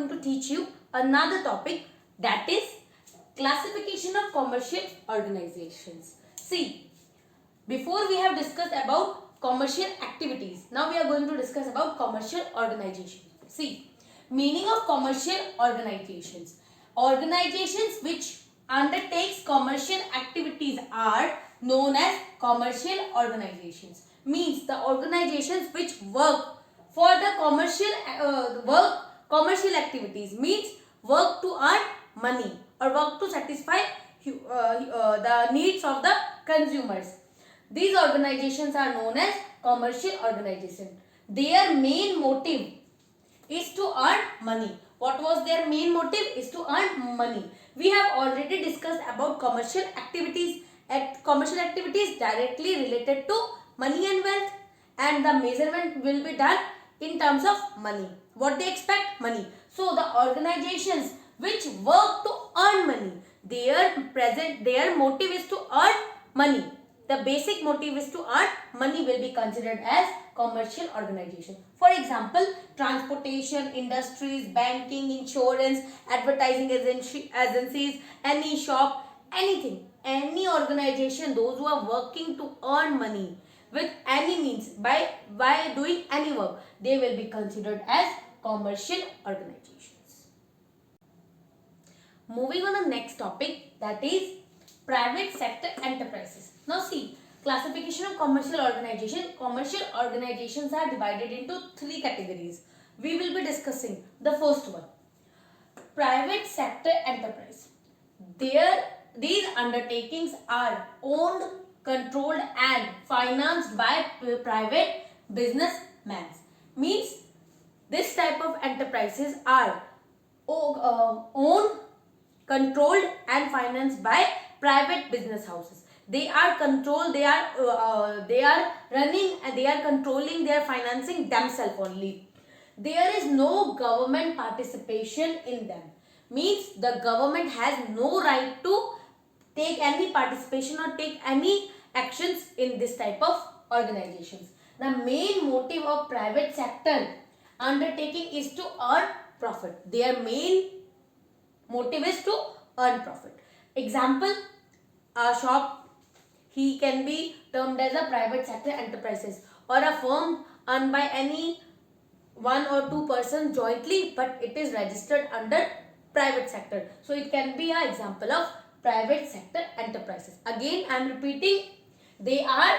to teach you another topic, that is classification of commercial organizations. See, before we have discussed about commercial activities, now we are going to discuss about commercial organizations. See, meaning of commercial organizations. Organizations which undertakes commercial activities are known as commercial organizations. Means the organizations which work for the commercial activities, means work to earn money or work to satisfy the needs of the consumers. These organizations are known as commercial organizations. Their main motive is to earn money. What was their main motive? Is to earn money. We have already discussed about commercial activities. Commercial activities directly related to money and wealth, and the measurement will be done in terms of money. What they expect? Money. So the organizations which work to earn money, their motive is to earn money. The basic motive is to earn money will be considered as commercial organization. For example, transportation, industries, banking, insurance, advertising agencies, any shop, anything, any organization, those who are working to earn money with any means, by doing any work, they will be considered as commercial organizations. Moving on the next topic, that is private sector enterprises. Now see, classification of commercial organization. Commercial organizations are divided into three categories. We will be discussing the first one, private sector enterprise. These undertakings are owned, controlled and financed by private businessmen. Means this type of enterprises are owned, controlled and financed by private business houses. They are controlled, they are running and they are controlling, they are financing themselves only. There is no government participation in them. Means the government has no right to take any participation or take any actions in this type of organizations. The main motive of private sector undertaking is to earn profit. Their main motive is to earn profit. Example, a shop, he can be termed as a private sector enterprises, or a firm owned by any one or two persons jointly, but it is registered under private sector. So it can be an example of private sector enterprises. Again, I am repeating, they are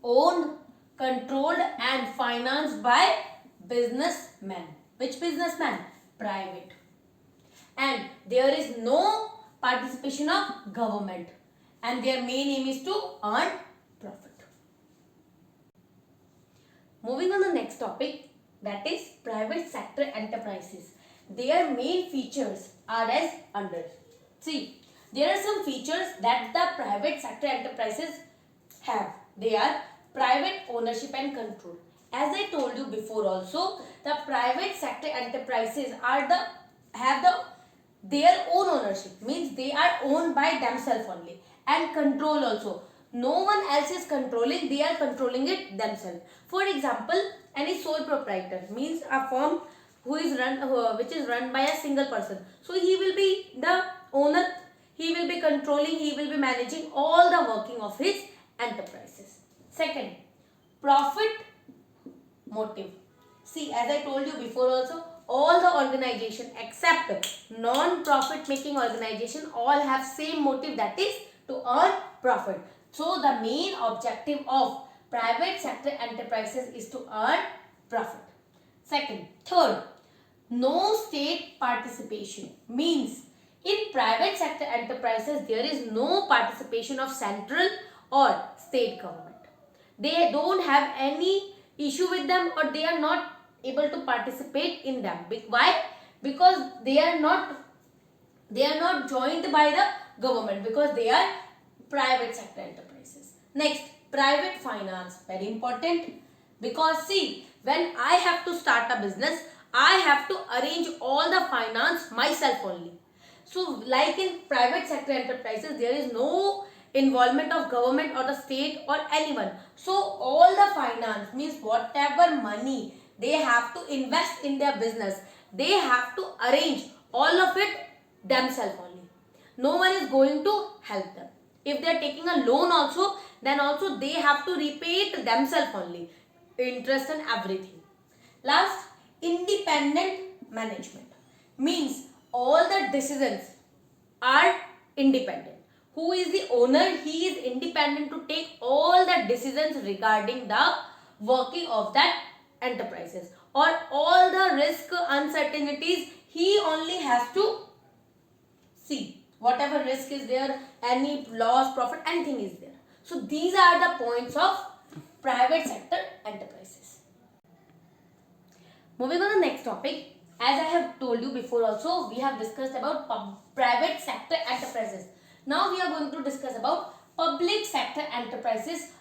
owned, controlled and financed by businessmen. Which businessman? Private. And there is no participation of government, and their main aim is to earn profit. Moving on the next topic, that is private sector enterprises. Their main features are as under. See, there are some features that the private sector enterprises have. They are private ownership and control. As I told you before also, the private sector enterprises have their own ownership, means they are owned by themselves only, and control also. No one else is controlling, they are controlling it themselves. For example, any sole proprietor, means a firm which is run by a single person. So he will be the owner, he will be controlling, he will be managing all the working of his enterprises. Second, profit motive. See, as I told you before also, all the organization except non-profit making organization all have same motive, that is to earn profit. So the main objective of private sector enterprises is to earn profit. Third, no state participation. Means in private sector enterprises there is no participation of central or state government. They don't have any issue with them, or they are not able to participate in them. Why? Because they are not joined by the government, because they are private sector enterprises. Next, private finance, very important, because see, when I have to start a business, I have to arrange all the finance myself only. So like in private sector enterprises, there is no involvement of government or the state or anyone. So all the finance, means whatever money they have to invest in their business, they have to arrange all of it themselves only. No one is going to help them. If they are taking a loan also, then also they have to repay it themselves only, interest and everything. Last, independent management means all the decisions are independent. Who is the owner? He is independent to take all the decisions regarding the working of that enterprises, or all the risk uncertainties he only has to see. Whatever risk is there, any loss, profit, anything is there. So these are the points of private sector enterprises. Moving on to the next topic, as I have told you before also, we have discussed about private sector enterprises. Now we are going to discuss about public sector enterprises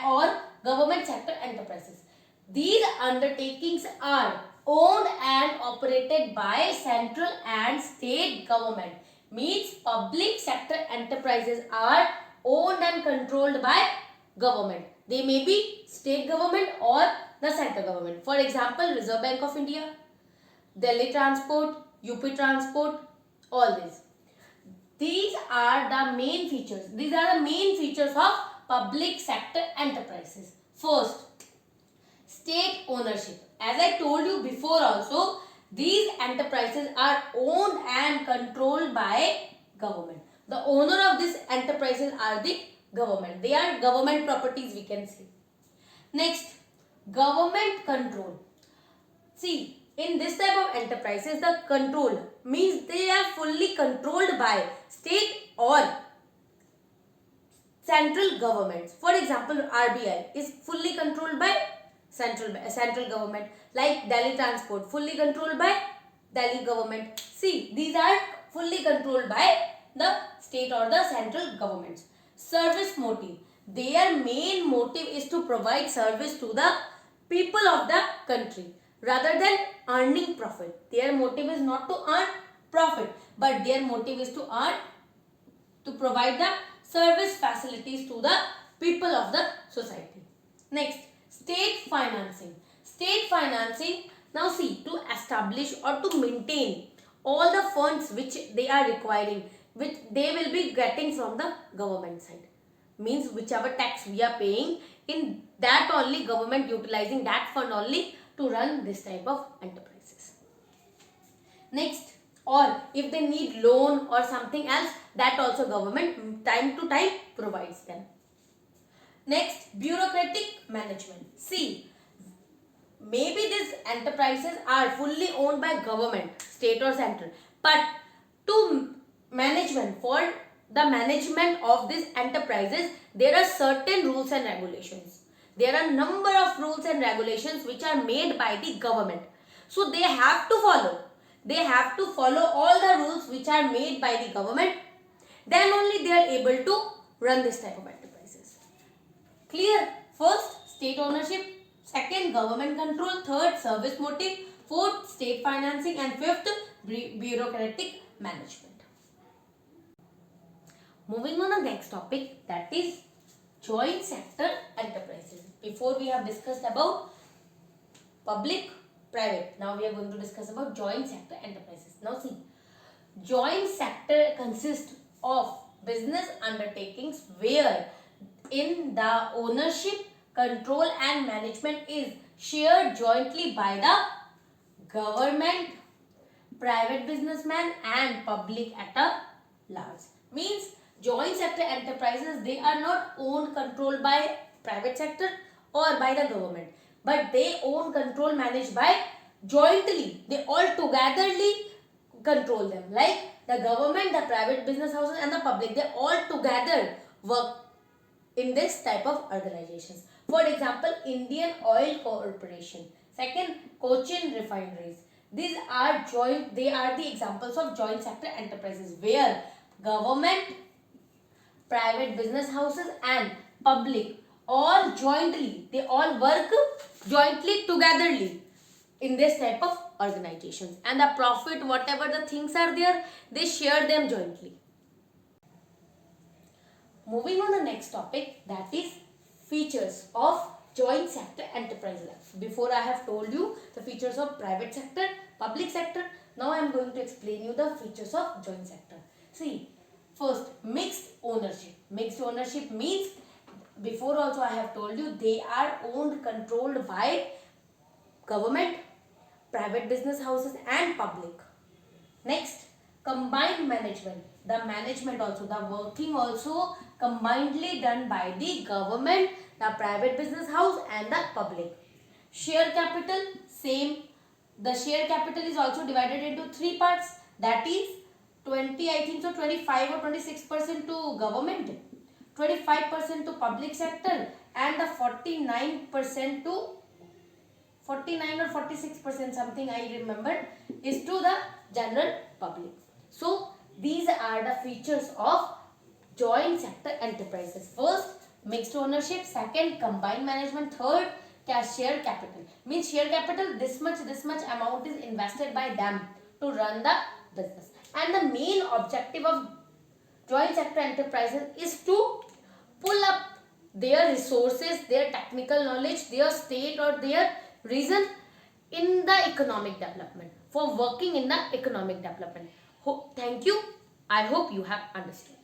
or government sector enterprises. These undertakings are owned and operated by central and state government. Means public sector enterprises are owned and controlled by government. They may be state government or the central government. For example, Reserve Bank of India, Delhi Transport, UP Transport, all these. These are the main features. These are the main features of public sector enterprises. First, state ownership. As I told you before also, these enterprises are owned and controlled by government. The owner of these enterprises are the government. They are government properties, we can say. Next, government control. See, in this type of enterprises, the control means they are fully controlled by state or central governments. For example, RBI is fully controlled by central government, like Delhi Transport, fully controlled by Delhi government. See, these are fully controlled by the state or the central governments. Service motive. Their main motive is to provide service to the people of the country rather than earning profit. Their motive is not to earn profit, but their motive is to provide the service facilities to the people of the society. Next, state financing. State financing, now see, to establish or to maintain all the funds which they are requiring, which they will be getting from the government side. Means whichever tax we are paying, in that only government utilizing that fund only to run this type of enterprises. Next, or if they need loan or something else, that also government time to time provides them. Next, bureaucratic management. See, maybe these enterprises are fully owned by government, state or central, but to management, for the management of these enterprises, there are certain rules and regulations. There are number of rules and regulations which are made by the government. So they have to follow. They have to follow all the rules which are made by the government. Then only they are able to run this type of enterprises. Clear? First, state ownership. Second, government control. Third, service motive. Fourth, state financing. And fifth, bureaucratic management. Moving on to the next topic, that is joint sector enterprises. Before we have discussed about public, private. Now we are going to discuss about joint sector enterprises. Now see, joint sector consists of business undertakings where in the ownership, control and management is shared jointly by the government, private businessman and public at a large. Means joint sector enterprises, they are not owned, controlled by private sector or by the government, but they own, control, managed by jointly. They all togetherly control them. Like the government, the private business houses and the public, they all together work in this type of organizations. For example, Indian Oil Corporation. Second, Cochin Refineries. These are joint, they are the examples of joint sector enterprises where government, private business houses and public all jointly, they all work jointly togetherly in this type of organizations, and the profit, whatever the things are there, they share them jointly. Moving on the next topic, that is features of joint sector enterprises. Before I have told you the features of private sector, public sector. Now I am going to explain you the features of joint sector. See, first, mixed ownership. Mixed ownership means, before also I have told you, they are owned, controlled by government, private business houses and public. Next, combined management. The management also, the working also combinedly done by the government, the private business house and the public. Share capital, same. The share capital is also divided into three parts. That is 20, I think so, 25 or 26% to government, 25% to public sector and the 49% to 49 or 46% something I remember is to the general public. So these are the features of joint sector enterprises. First, mixed ownership. Second, combined management. Third, share capital. Means share capital, this much amount is invested by them to run the business. And the main objective of joint sector enterprises is to pull up their resources, their technical knowledge, their state or their region in the economic development, for working in the economic development. Thank you. I hope you have understood.